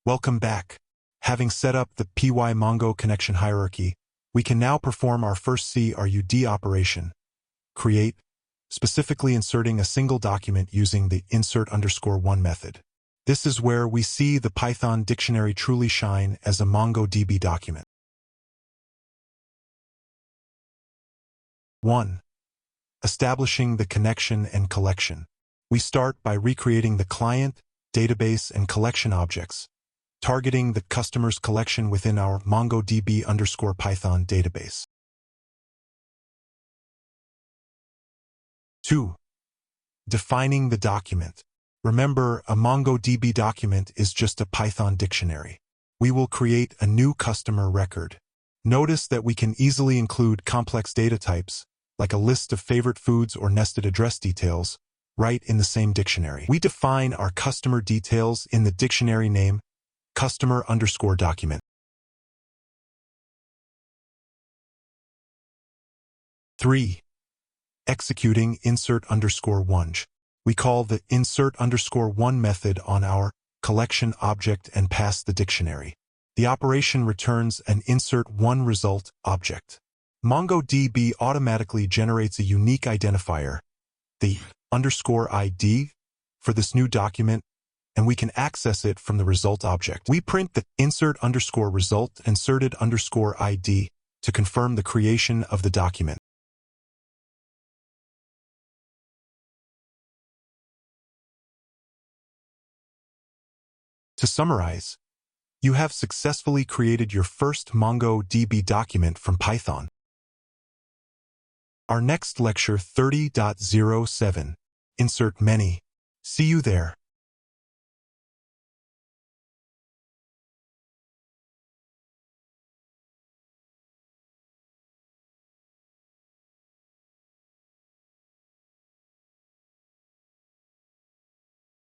Welcome back. Having set up the pymongo connection hierarchy, we can now perform our first CRUD operation, create, specifically inserting a single document using the insert_1 method. This is where we see the Python dictionary truly shine as a MongoDB document. 1. Establishing the connection and collection. We start by recreating the client, database, and collection objects, targeting the customer's collection within our MongoDB_Python database. 2. Defining the document. Remember, a MongoDB document is just a Python dictionary. We will create a new customer record. Notice that we can easily include complex data types, like a list of favorite foods or nested address details, right in the same dictionary. We define our customer details in the dictionary name customer_document. 3. Executing insert_1. We call the insert_1 method on our collection object and pass the dictionary. The operation returns an insert1 result object. MongoDB automatically generates a unique identifier, the _ID, for this new document, and we can access it from the result object. We print the insert_result inserted_ID to confirm the creation of the document. To summarize, you have successfully created your first MongoDB document from Python. Our next lecture 30.07, Insert Many. See you there.